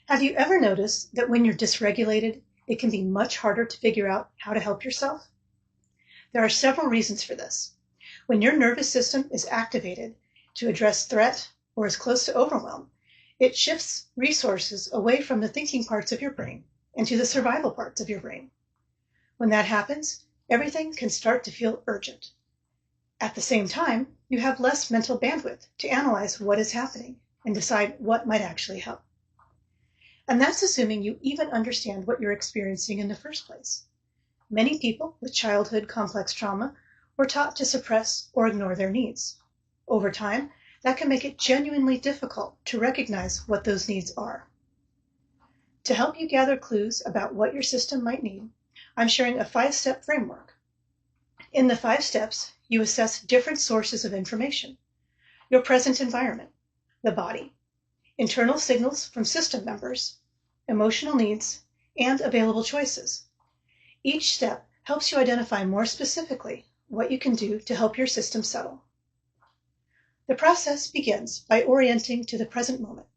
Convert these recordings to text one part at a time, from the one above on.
Have you ever noticed that when you're dysregulated, it can be much harder to figure out how to help yourself? There are several reasons for this. When your nervous system is activated to address threat or is close to overwhelm, it shifts resources away from the thinking parts of your brain and to the survival parts of your brain. When that happens, everything can start to feel urgent. At the same time, you have less mental bandwidth to analyze what is happening and decide what might actually help. And that's assuming you even understand what you're experiencing in the first place. Many people with childhood complex trauma were taught to suppress or ignore their needs. Over time, that can make it genuinely difficult to recognize what those needs are. To help you gather clues about what your system might need, I'm sharing a 5-step framework. In the 5 steps, you assess different sources of information: your present environment, the body, internal signals from system members, emotional needs, and available choices. Each step helps you identify more specifically what you can do to help your system settle. The process begins by orienting to the present moment,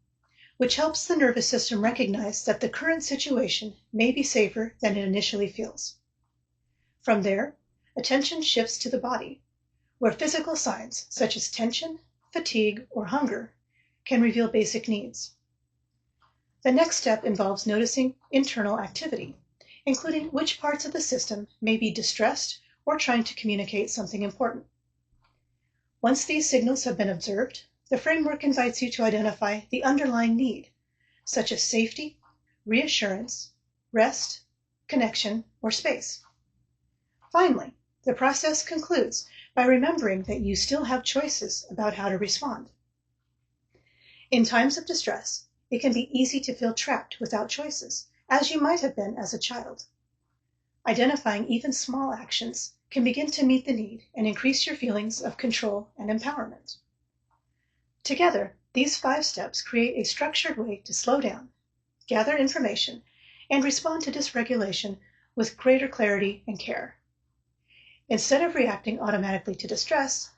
which helps the nervous system recognize that the current situation may be safer than it initially feels. From there, attention shifts to the body, where physical signs such as tension, fatigue, or hunger can reveal basic needs. The next step involves noticing internal activity, including which parts of the system may be distressed or trying to communicate something important. Once these signals have been observed, the framework invites you to identify the underlying need, such as safety, reassurance, rest, connection, or space. Finally, the process concludes by remembering that you still have choices about how to respond. In times of distress, it can be easy to feel trapped without choices, as you might have been as a child. Identifying even small actions can begin to meet the need and increase your feelings of control and empowerment. Together, these 5 steps create a structured way to slow down, gather information, and respond to dysregulation with greater clarity and care. Instead of reacting automatically to distress,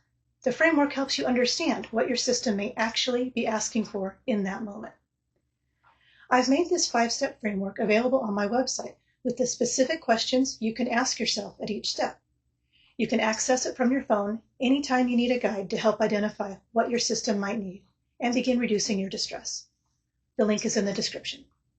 the framework helps you understand what your system may actually be asking for in that moment. I've made this 5-step framework available on my website with the specific questions you can ask yourself at each step. You can access it from your phone anytime you need a guide to help identify what your system might need and begin reducing your distress. The link is in the description.